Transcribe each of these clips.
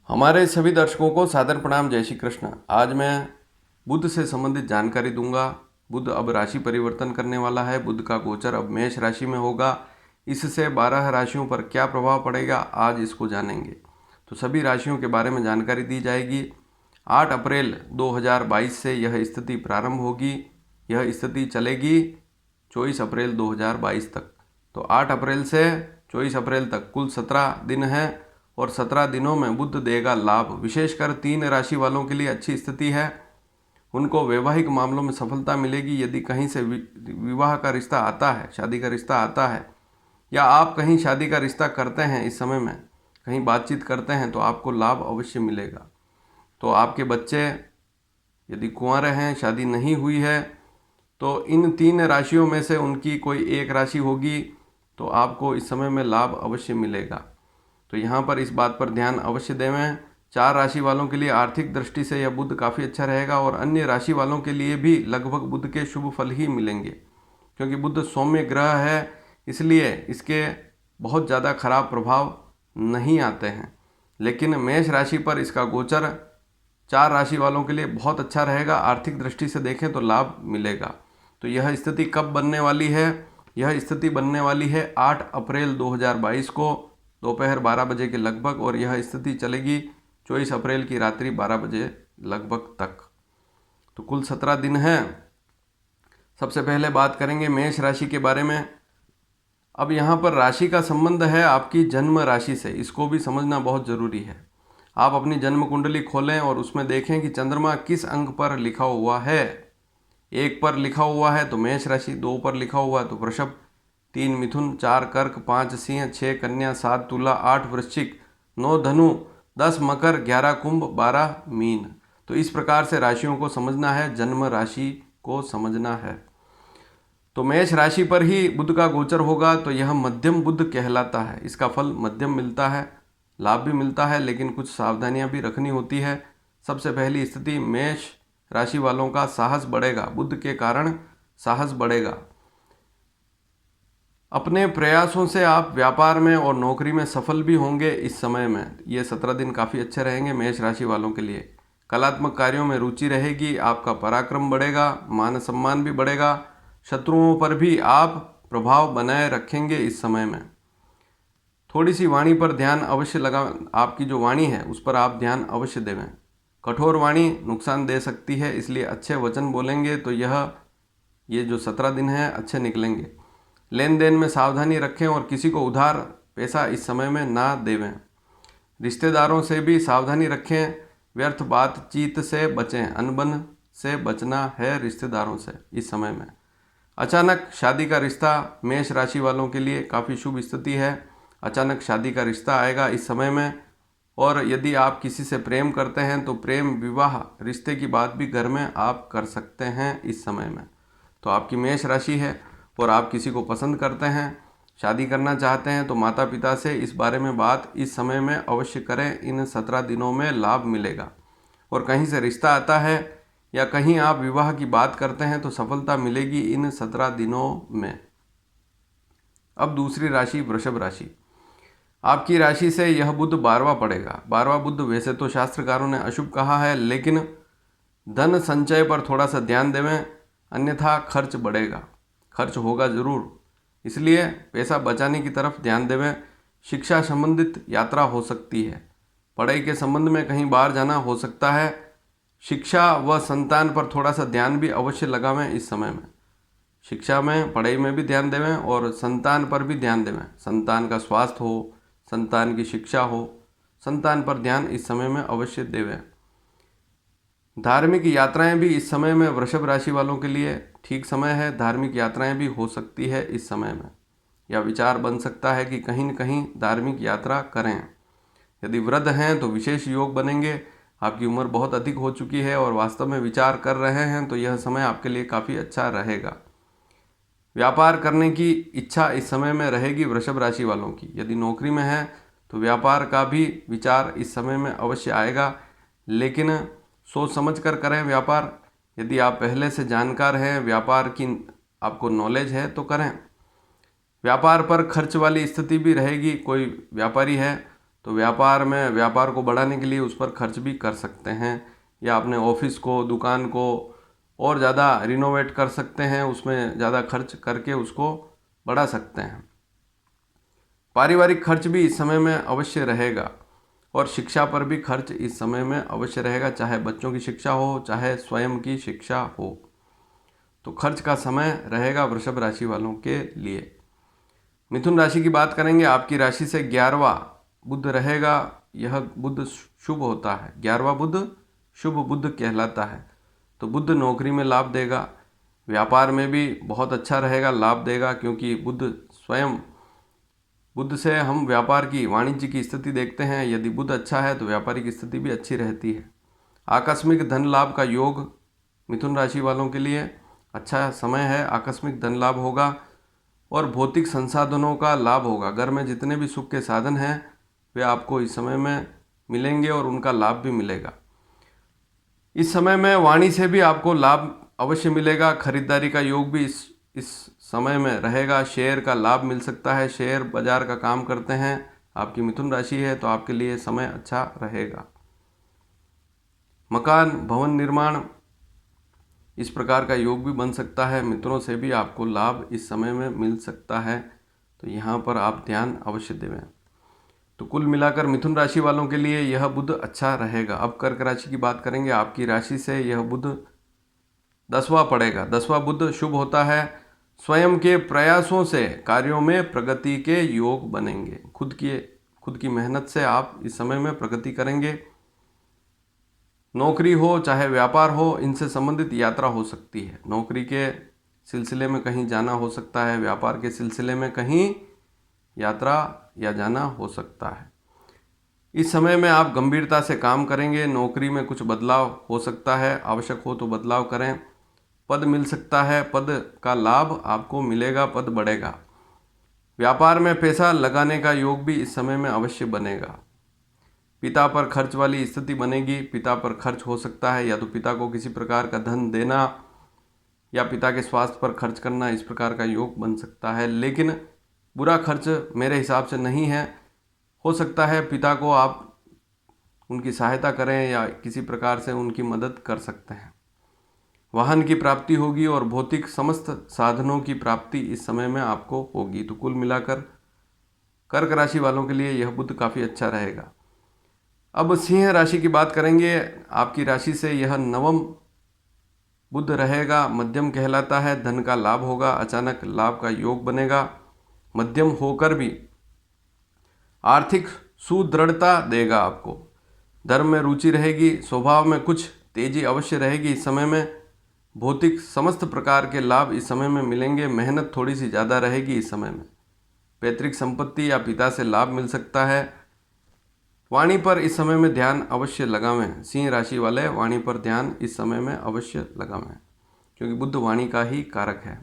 हमारे सभी दर्शकों को सादर प्रणाम। जय श्री कृष्ण। आज मैं बुध से संबंधित जानकारी दूंगा। बुध अब राशि परिवर्तन करने वाला है। बुध का गोचर अब मेष राशि में होगा। इससे 12 राशियों पर क्या प्रभाव पड़ेगा, आज इसको जानेंगे। तो सभी राशियों के बारे में जानकारी दी जाएगी। 8 अप्रैल 2022 से यह स्थिति प्रारंभ होगी। यह स्थिति चलेगी 24 अप्रैल 2022 तक। तो 8 अप्रैल से 24 अप्रैल तक कुल 17 दिन है और 17 दिनों में बुध देगा लाभ। विशेषकर 3 राशि वालों के लिए अच्छी स्थिति है। उनको वैवाहिक मामलों में सफलता मिलेगी। यदि कहीं से विवाह का रिश्ता आता है, शादी का रिश्ता आता है, या आप कहीं शादी का रिश्ता करते हैं, इस समय में कहीं बातचीत करते हैं, तो आपको लाभ अवश्य मिलेगा। तो आपके बच्चे यदि कुंवारे हैं, शादी नहीं हुई है, तो इन 3 राशियों में से उनकी कोई एक राशि होगी, तो आपको इस समय में लाभ अवश्य मिलेगा। तो यहाँ पर इस बात पर ध्यान अवश्य देवें। 4 राशि वालों के लिए आर्थिक दृष्टि से यह बुध काफ़ी अच्छा रहेगा और अन्य राशि वालों के लिए भी लगभग बुध के शुभ फल ही मिलेंगे, क्योंकि बुध सौम्य ग्रह है, इसलिए इसके बहुत ज़्यादा खराब प्रभाव नहीं आते हैं। लेकिन मेष राशि पर इसका गोचर 4 राशि वालों के लिए बहुत अच्छा रहेगा। आर्थिक दृष्टि से देखें तो लाभ मिलेगा। तो यह स्थिति कब बनने वाली है? यह स्थिति बनने वाली है 8 अप्रैल 2022 को दोपहर 12 बजे के लगभग, और यह स्थिति चलेगी 24 अप्रैल की रात्रि 12 बजे लगभग तक। तो कुल 17 दिन हैं। सबसे पहले बात करेंगे मेष राशि के बारे में। अब यहाँ पर राशि का संबंध है आपकी जन्म राशि से, इसको भी समझना बहुत ज़रूरी है। आप अपनी जन्म कुंडली खोलें और उसमें देखें कि चंद्रमा किस अंक पर लिखा हुआ है। 1 पर लिखा हुआ है तो मेष राशि, 2 पर लिखा हुआ है तो वृषभ, 3 मिथुन, 4 कर्क, 5 सिंह, 6 कन्या, 7 तुला, 8 वृश्चिक, 9 धनु, 10 मकर, 11 कुंभ, 12 मीन। तो इस प्रकार से राशियों को समझना है, जन्म राशि को समझना है। तो मेष राशि पर ही बुध का गोचर होगा, तो यह मध्यम बुध कहलाता है। इसका फल मध्यम मिलता है, लाभ भी मिलता है, लेकिन कुछ सावधानियां भी रखनी होती है। सबसे पहली स्थिति, मेष राशि वालों का साहस बढ़ेगा। बुध के कारण साहस बढ़ेगा। अपने प्रयासों से आप व्यापार में और नौकरी में सफल भी होंगे इस समय में। ये 17 दिन काफ़ी अच्छे रहेंगे मेष राशि वालों के लिए। कलात्मक कार्यों में रुचि रहेगी, आपका पराक्रम बढ़ेगा, मान सम्मान भी बढ़ेगा। शत्रुओं पर भी आप प्रभाव बनाए रखेंगे इस समय में। थोड़ी सी वाणी पर ध्यान अवश्य लगा, आपकी जो वाणी है उस पर आप ध्यान अवश्य देवें। कठोर वाणी नुकसान दे सकती है, इसलिए अच्छे वचन बोलेंगे तो ये जो 17 दिन हैं अच्छे निकलेंगे। लेन देन में सावधानी रखें और किसी को उधार पैसा इस समय में ना देवें। रिश्तेदारों से भी सावधानी रखें, व्यर्थ बातचीत से बचें। अनबन से बचना है रिश्तेदारों से इस समय में। अचानक शादी का रिश्ता मेष राशि वालों के लिए काफ़ी शुभ स्थिति है। अचानक शादी का रिश्ता आएगा इस समय में। और यदि आप किसी से प्रेम करते हैं तो प्रेम विवाह रिश्ते की बात भी घर में आप कर सकते हैं इस समय में। तो आपकी मेष राशि है और आप किसी को पसंद करते हैं, शादी करना चाहते हैं, तो माता पिता से इस बारे में बात इस समय में अवश्य करें। इन 17 दिनों में लाभ मिलेगा। और कहीं से रिश्ता आता है या कहीं आप विवाह की बात करते हैं तो सफलता मिलेगी इन 17 दिनों में। अब दूसरी राशि वृषभ राशि। आपकी राशि से यह बुध 12वां पड़ेगा। 12वां बुध वैसे तो शास्त्रकारों ने अशुभ कहा है, लेकिन धन संचय पर थोड़ा सा ध्यान देवें, अन्यथा खर्च बढ़ेगा। खर्च होगा ज़रूर, इसलिए पैसा बचाने की तरफ ध्यान देवें। शिक्षा संबंधित यात्रा हो सकती है। पढ़ाई के संबंध में कहीं बाहर जाना हो सकता है। शिक्षा व संतान पर थोड़ा सा ध्यान भी अवश्य लगावें इस समय में। शिक्षा में, पढ़ाई में भी ध्यान देवें और संतान पर भी ध्यान देवें। संतान का स्वास्थ्य हो, संतान की शिक्षा हो, संतान पर ध्यान इस समय में अवश्य देवें। धार्मिक यात्राएं भी इस समय में वृषभ राशि वालों के लिए ठीक समय है। धार्मिक यात्राएं भी हो सकती है इस समय में, या विचार बन सकता है कि कहीं न कहीं धार्मिक यात्रा करें। यदि वृद्ध हैं तो विशेष योग बनेंगे। आपकी उम्र बहुत अधिक हो चुकी है और वास्तव में विचार कर रहे हैं तो यह समय आपके लिए काफ़ी अच्छा रहेगा। व्यापार करने की इच्छा इस समय में रहेगी वृषभ राशि वालों की। यदि नौकरी में है तो व्यापार का भी विचार इस समय में अवश्य आएगा, लेकिन सोच समझ कर करें व्यापार। यदि आप पहले से जानकार हैं, व्यापार की आपको नॉलेज है तो करें। व्यापार पर खर्च वाली स्थिति भी रहेगी। कोई व्यापारी है तो व्यापार को बढ़ाने के लिए उस पर खर्च भी कर सकते हैं, या अपने ऑफिस को, दुकान को और ज़्यादा रिनोवेट कर सकते हैं, उसमें ज़्यादा खर्च करके उसको बढ़ा सकते हैं। पारिवारिक खर्च भी इस समय में अवश्य रहेगा और शिक्षा पर भी खर्च इस समय में अवश्य रहेगा, चाहे बच्चों की शिक्षा हो चाहे स्वयं की शिक्षा हो। तो खर्च का समय रहेगा वृषभ राशि वालों के लिए। मिथुन राशि की बात करेंगे, आपकी राशि से 11वां बुध रहेगा। यह बुध शुभ होता है, 11वां बुध शुभ बुध कहलाता है। तो बुध नौकरी में लाभ देगा, व्यापार में भी बहुत अच्छा रहेगा, लाभ देगा, क्योंकि बुध से हम व्यापार की, वाणिज्य की स्थिति देखते हैं। यदि बुध अच्छा है तो व्यापारिक स्थिति भी अच्छी रहती है। आकस्मिक धन लाभ का योग मिथुन राशि वालों के लिए अच्छा समय है, आकस्मिक धन लाभ होगा और भौतिक संसाधनों का लाभ होगा। घर में जितने भी सुख के साधन हैं वे आपको इस समय में मिलेंगे और उनका लाभ भी मिलेगा। इस समय में वाणी से भी आपको लाभ अवश्य मिलेगा। खरीदारी का योग भी इस समय में रहेगा। शेयर का लाभ मिल सकता है, शेयर बाजार का काम करते हैं, आपकी मिथुन राशि है तो आपके लिए समय अच्छा रहेगा। मकान, भवन निर्माण, इस प्रकार का योग भी बन सकता है। मित्रों से भी आपको लाभ इस समय में मिल सकता है, तो यहाँ पर आप ध्यान अवश्य देवें। तो कुल मिलाकर मिथुन राशि वालों के लिए यह बुध अच्छा रहेगा। अब कर्क राशि की बात करेंगे, आपकी राशि से यह बुध 10वां पड़ेगा। 10वां बुध शुभ होता है। स्वयं के प्रयासों से कार्यों में प्रगति के योग बनेंगे। खुद की मेहनत से आप इस समय में प्रगति करेंगे। नौकरी हो चाहे व्यापार हो, इनसे संबंधित यात्रा हो सकती है। नौकरी के सिलसिले में कहीं जाना हो सकता है, व्यापार के सिलसिले में कहीं यात्रा या जाना हो सकता है। इस समय में आप गंभीरता से काम करेंगे। नौकरी में कुछ बदलाव हो सकता है, आवश्यक हो तो बदलाव करें। पद मिल सकता है, पद का लाभ आपको मिलेगा, पद बढ़ेगा। व्यापार में पैसा लगाने का योग भी इस समय में अवश्य बनेगा। पिता पर खर्च वाली स्थिति बनेगी, पिता पर खर्च हो सकता है, या तो पिता को किसी प्रकार का धन देना या पिता के स्वास्थ्य पर खर्च करना, इस प्रकार का योग बन सकता है। लेकिन बुरा खर्च मेरे हिसाब से नहीं है। हो सकता है पिता को आप उनकी सहायता करें या किसी प्रकार से उनकी मदद कर सकते हैं। वाहन की प्राप्ति होगी और भौतिक समस्त साधनों की प्राप्ति इस समय में आपको होगी। तो कुल मिलाकर कर्क राशि वालों के लिए यह बुध काफ़ी अच्छा रहेगा। अब सिंह राशि की बात करेंगे, आपकी राशि से यह 9वां बुध रहेगा। मध्यम कहलाता है, धन का लाभ होगा, अचानक लाभ का योग बनेगा। मध्यम होकर भी आर्थिक सुदृढ़ता देगा आपको। धर्म में रुचि रहेगी, स्वभाव में कुछ तेजी अवश्य रहेगी। इस समय में भौतिक समस्त प्रकार के लाभ इस समय में मिलेंगे। मेहनत थोड़ी सी ज़्यादा रहेगी इस समय में। पैतृक संपत्ति या पिता से लाभ मिल सकता है। वाणी पर इस समय में ध्यान अवश्य लगावें। सिंह राशि वाले वाणी पर ध्यान इस समय में अवश्य लगावें, क्योंकि बुध वाणी का ही कारक है।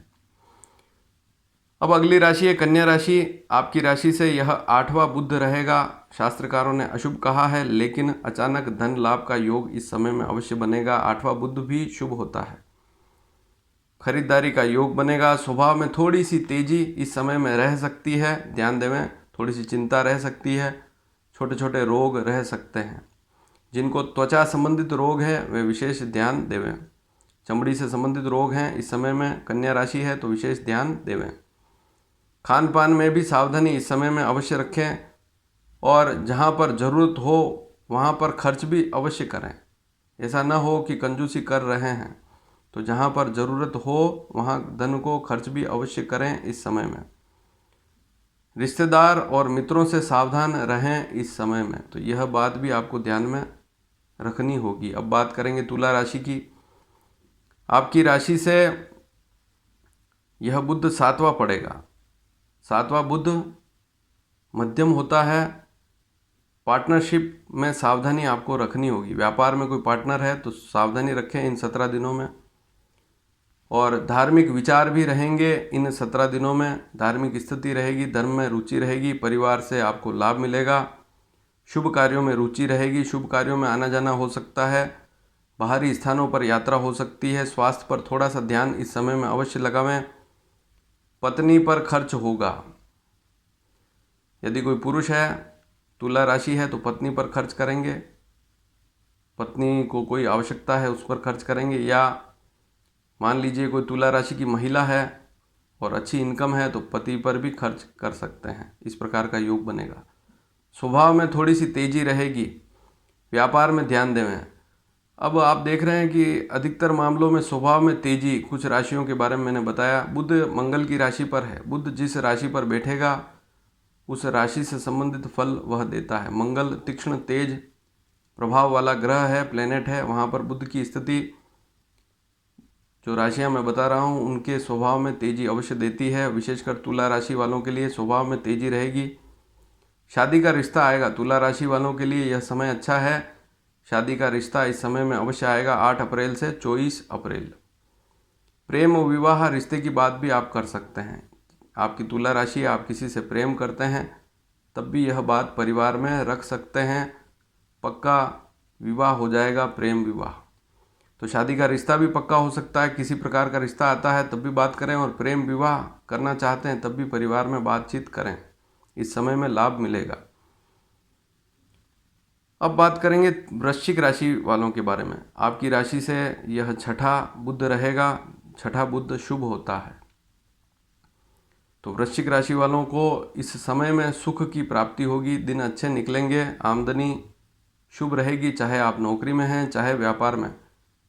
अब अगली राशि है कन्या राशि। आपकी राशि से यह 8वां बुध रहेगा। शास्त्रकारों ने अशुभ कहा है, लेकिन अचानक धन लाभ का योग इस समय में अवश्य बनेगा। 8वां बुध भी शुभ होता है। खरीदारी का योग बनेगा। स्वभाव में थोड़ी सी तेजी इस समय में रह सकती है, ध्यान देवें। थोड़ी सी चिंता रह सकती है, छोटे छोटे रोग रह सकते हैं। जिनको त्वचा संबंधित रोग है वे विशेष ध्यान देवें। चमड़ी से संबंधित रोग हैं इस समय में कन्या राशि है तो विशेष ध्यान देवें। खान पान में भी सावधानी इस समय में अवश्य रखें, और जहाँ पर ज़रूरत हो वहाँ पर खर्च भी अवश्य करें। ऐसा न हो कि कंजूसी कर रहे हैं, तो जहाँ पर ज़रूरत हो वहाँ धन को खर्च भी अवश्य करें इस समय में। रिश्तेदार और मित्रों से सावधान रहें इस समय में, तो यह बात भी आपको ध्यान में रखनी होगी। अब बात करेंगे तुला राशि की। आपकी राशि से यह बुध 7वां पड़ेगा। 7वां बुध मध्यम होता है। पार्टनरशिप में सावधानी आपको रखनी होगी। व्यापार में कोई पार्टनर है तो सावधानी रखें इन 17 दिनों में। और धार्मिक विचार भी रहेंगे इन 17 दिनों में। धार्मिक स्थिति रहेगी, धर्म में रुचि रहेगी, परिवार से आपको लाभ मिलेगा। शुभ कार्यों में रुचि रहेगी, शुभ कार्यों में आना जाना हो सकता है। बाहरी स्थानों पर यात्रा हो सकती है। स्वास्थ्य पर थोड़ा सा ध्यान इस समय में अवश्य लगावें। पत्नी पर खर्च होगा। यदि कोई पुरुष है तुला राशि है तो पत्नी पर खर्च करेंगे, पत्नी को कोई आवश्यकता है उस पर खर्च करेंगे, या मान लीजिए कोई तुला राशि की महिला है और अच्छी इनकम है तो पति पर भी खर्च कर सकते हैं। इस प्रकार का योग बनेगा। स्वभाव में थोड़ी सी तेजी रहेगी, व्यापार में ध्यान दें। अब आप देख रहे हैं कि अधिकतर मामलों में स्वभाव में तेजी, कुछ राशियों के बारे में मैंने बताया। बुध मंगल की राशि पर है, बुध जिस राशि पर बैठेगा उस राशि से संबंधित फल वह देता है। मंगल तीक्ष्ण तेज प्रभाव वाला ग्रह है, प्लेनेट है, वहाँ पर बुध की स्थिति जो राशियाँ मैं बता रहा हूँ उनके स्वभाव में तेजी अवश्य देती है। विशेषकर तुला राशि वालों के लिए स्वभाव में तेजी रहेगी। शादी का रिश्ता आएगा, तुला राशि वालों के लिए यह समय अच्छा है। शादी का रिश्ता इस समय में अवश्य आएगा, 8 अप्रैल से 24 अप्रैल। प्रेम और विवाह रिश्ते की बात भी आप कर सकते हैं। आपकी तुला राशि, आप किसी से प्रेम करते हैं तब भी यह बात परिवार में रख सकते हैं, पक्का विवाह हो जाएगा, प्रेम विवाह। तो शादी का रिश्ता भी पक्का हो सकता है, किसी प्रकार का रिश्ता आता है तब भी बात करें, और प्रेम विवाह करना चाहते हैं तब भी परिवार में बातचीत करें, इस समय में लाभ मिलेगा। अब बात करेंगे वृश्चिक राशि वालों के बारे में। आपकी राशि से यह छठा बुध रहेगा, छठा बुध शुभ होता है। तो वृश्चिक राशि वालों को इस समय में सुख की प्राप्ति होगी, दिन अच्छे निकलेंगे, आमदनी शुभ रहेगी, चाहे आप नौकरी में हैं चाहे व्यापार में,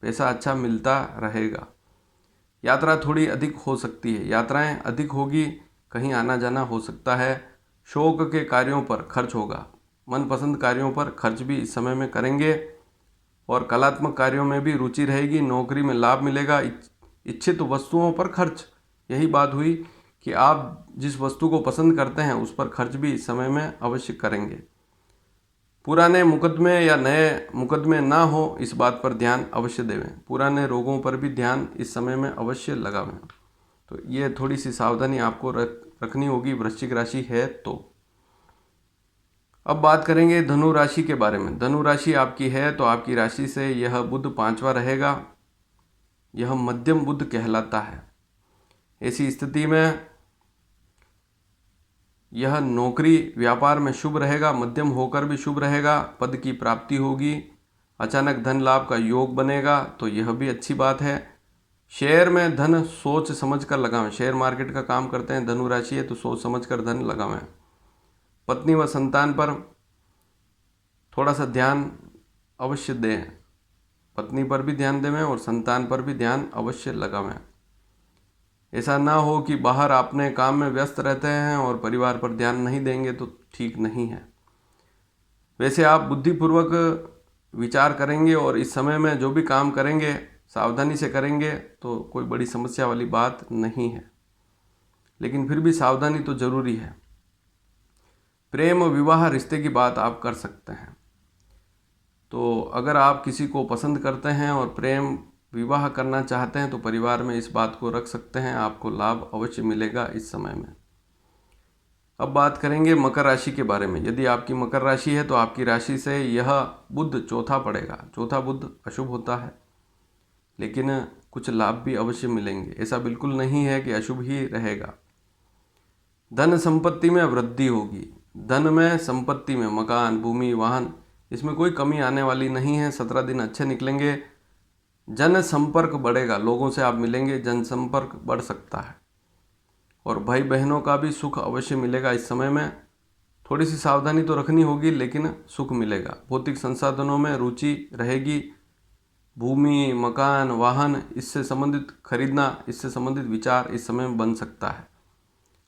पैसा अच्छा मिलता रहेगा। यात्रा थोड़ी अधिक हो सकती है, यात्राएं अधिक होगी, कहीं आना जाना हो सकता है। शौक के कार्यों पर खर्च होगा, मनपसंद कार्यों पर खर्च भी इस समय में करेंगे, और कलात्मक कार्यों में भी रुचि रहेगी। नौकरी में लाभ मिलेगा, इच्छित वस्तुओं पर खर्च। यही बात हुई कि आप जिस वस्तु को पसंद करते हैं उस पर खर्च भी इस समय में अवश्य करेंगे। पुराने मुकदमे या नए मुकदमे ना हो इस बात पर ध्यान अवश्य देवें। पुराने रोगों पर भी ध्यान इस समय में अवश्य लगावें। तो ये थोड़ी सी सावधानी आपको रखनी होगी वृश्चिक राशि है तो। अब बात करेंगे धनु राशि के बारे में। धनु राशि आपकी है तो आपकी राशि से यह बुध 5वां रहेगा, यह मध्यम बुध कहलाता है। ऐसी स्थिति में यह नौकरी व्यापार में शुभ रहेगा, मध्यम होकर भी शुभ रहेगा, पद की प्राप्ति होगी, अचानक धन लाभ का योग बनेगा, तो यह भी अच्छी बात है। शेयर में धन सोच समझ कर लगावें, शेयर मार्केट का काम करते हैं धनु राशि है तो सोच समझ कर धन लगावें। पत्नी व संतान पर थोड़ा सा ध्यान अवश्य दें, पत्नी पर भी ध्यान देवें और संतान पर भी ध्यान अवश्य लगावें। ऐसा ना हो कि बाहर अपने काम में व्यस्त रहते हैं और परिवार पर ध्यान नहीं देंगे, तो ठीक नहीं है। वैसे आप बुद्धिपूर्वक विचार करेंगे और इस समय में जो भी काम करेंगे सावधानी से करेंगे तो कोई बड़ी समस्या वाली बात नहीं है, लेकिन फिर भी सावधानी तो जरूरी है। प्रेम विवाह रिश्ते की बात आप कर सकते हैं। तो अगर आप किसी को पसंद करते हैं और प्रेम विवाह करना चाहते हैं तो परिवार में इस बात को रख सकते हैं, आपको लाभ अवश्य मिलेगा इस समय में। अब बात करेंगे मकर राशि के बारे में। यदि आपकी मकर राशि है तो आपकी राशि से यह बुध चौथा पड़ेगा। चौथा बुध अशुभ होता है, लेकिन कुछ लाभ भी अवश्य मिलेंगे, ऐसा बिल्कुल नहीं है कि अशुभ ही रहेगा। धन संपत्ति में वृद्धि होगी, धन में, संपत्ति में, मकान, भूमि, वाहन, इसमें कोई कमी आने वाली नहीं है। 17 दिन अच्छे निकलेंगे। जन संपर्क बढ़ेगा, लोगों से आप मिलेंगे, जनसंपर्क बढ़ सकता है, और भाई बहनों का भी सुख अवश्य मिलेगा इस समय में। थोड़ी सी सावधानी तो रखनी होगी, लेकिन सुख मिलेगा। भौतिक संसाधनों में रुचि रहेगी, भूमि, मकान, वाहन, इससे संबंधित खरीदना, इससे संबंधित विचार इस समय में बन सकता है।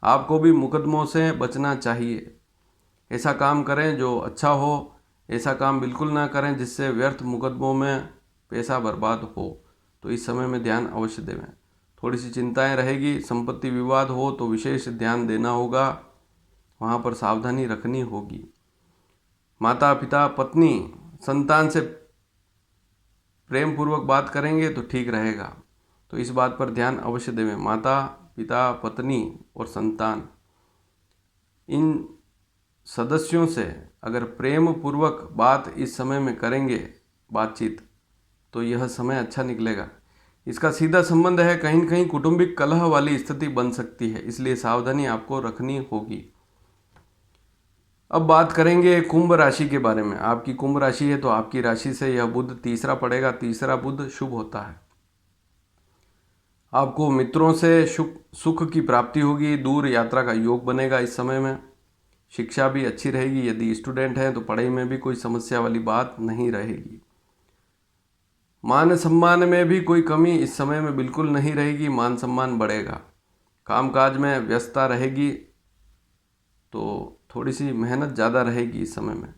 आपको भी मुकदमों से बचना चाहिए, ऐसा काम करें जो अच्छा हो, ऐसा काम बिल्कुल ना करें जिससे व्यर्थ मुकदमों में पैसा बर्बाद हो। तो इस समय में ध्यान अवश्य देवें। थोड़ी सी चिंताएं रहेगी, संपत्ति विवाद हो तो विशेष ध्यान देना होगा, वहाँ पर सावधानी रखनी होगी। माता पिता, पत्नी, संतान से प्रेम पूर्वक बात करेंगे तो ठीक रहेगा, तो इस बात पर ध्यान अवश्य देवें। माता पिता, पत्नी और संतान, इन सदस्यों से अगर प्रेम पूर्वक बात इस समय में करेंगे, बातचीत, तो यह समय अच्छा निकलेगा। इसका सीधा संबंध है, कहीं न कहीं कौटुंबिक कलह वाली स्थिति बन सकती है, इसलिए सावधानी आपको रखनी होगी। अब बात करेंगे कुंभ राशि के बारे में। आपकी कुंभ राशि है तो आपकी राशि से यह बुध तीसरा पड़ेगा। तीसरा बुध शुभ होता है। आपको मित्रों से सुख की प्राप्ति होगी। दूर यात्रा का योग बनेगा इस समय में। शिक्षा भी अच्छी रहेगी। यदि स्टूडेंट हैं तो पढ़ाई में भी कोई समस्या वाली बात नहीं रहेगी। मान सम्मान में भी कोई कमी इस समय में बिल्कुल नहीं रहेगी। मान सम्मान बढ़ेगा। कामकाज में व्यस्तता रहेगी तो थोड़ी सी मेहनत ज़्यादा रहेगी इस समय में।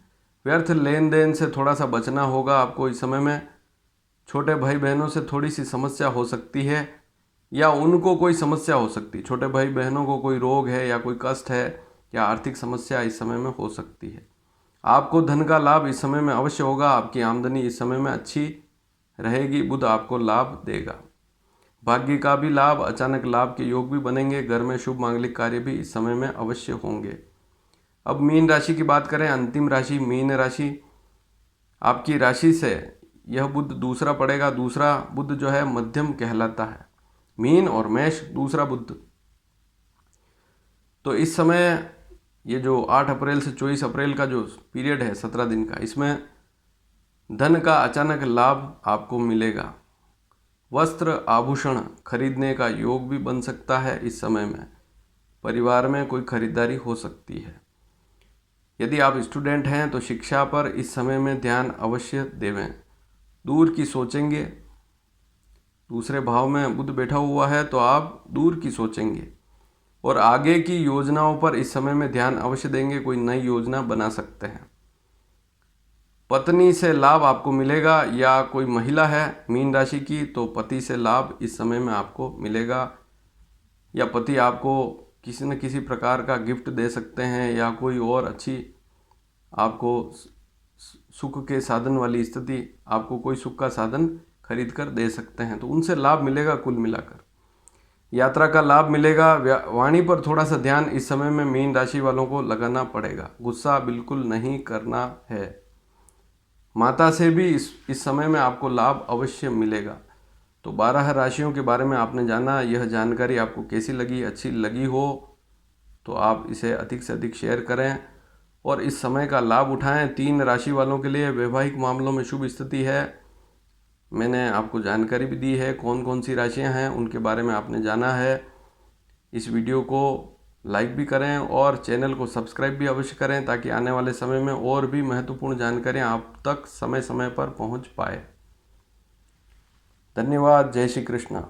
व्यर्थ लेन देन से थोड़ा सा बचना होगा आपको इस समय में। छोटे भाई बहनों से थोड़ी सी समस्या हो सकती है या उनको कोई समस्या हो सकती है। छोटे भाई बहनों को कोई रोग है या कोई कष्ट है या आर्थिक समस्या इस समय में हो सकती है। आपको धन का लाभ इस समय में अवश्य होगा। आपकी आमदनी इस समय में अच्छी रहेगी। बुध आपको लाभ देगा। भाग्य का भी लाभ, अचानक लाभ के योग भी बनेंगे। घर में शुभ मांगलिक कार्य भी इस समय में अवश्य होंगे। अब मीन राशि की बात करें, अंतिम राशि मीन राशि। आपकी राशि से यह बुध दूसरा पड़ेगा। दूसरा बुध जो है मध्यम कहलाता है। मीन और मेष दूसरा बुध। तो इस समय ये जो 8 अप्रैल से 24 अप्रैल का जो पीरियड है 17 दिन का, इसमें धन का अचानक लाभ आपको मिलेगा। वस्त्र आभूषण खरीदने का योग भी बन सकता है इस समय में। परिवार में कोई खरीदारी हो सकती है। यदि आप स्टूडेंट हैं तो शिक्षा पर इस समय में ध्यान अवश्य देवें। दूर की सोचेंगे। दूसरे भाव में बुध बैठा हुआ है तो आप दूर की सोचेंगे और आगे की योजनाओं पर इस समय में ध्यान अवश्य देंगे। कोई नई योजना बना सकते हैं। पत्नी से लाभ आपको मिलेगा या कोई महिला है मीन राशि की तो पति से लाभ इस समय में आपको मिलेगा या पति आपको किसी न किसी प्रकार का गिफ्ट दे सकते हैं या कोई और अच्छी आपको सुख के साधन वाली स्थिति, आपको कोई सुख का साधन खरीद कर दे सकते हैं तो उनसे लाभ मिलेगा। कुल मिलाकर यात्रा का लाभ मिलेगा। वाणी पर थोड़ा सा ध्यान इस समय में मीन राशि वालों को लगाना पड़ेगा। गुस्सा बिल्कुल नहीं करना है। माता से भी इस समय में आपको लाभ अवश्य मिलेगा। तो 12 राशियों के बारे में आपने जाना। यह जानकारी आपको कैसी लगी? अच्छी लगी हो तो आप इसे अधिक से अधिक शेयर करें और इस समय का लाभ उठाएं। 3 राशि वालों के लिए वैवाहिक मामलों में शुभ स्थिति है। मैंने आपको जानकारी भी दी है। कौन कौन सी राशियां हैं उनके बारे में आपने जाना है। इस वीडियो को लाइक भी करें और चैनल को सब्सक्राइब भी अवश्य करें ताकि आने वाले समय में और भी महत्वपूर्ण जानकारियां आप तक समय समय पर पहुंच पाए। धन्यवाद। जय श्री कृष्ण।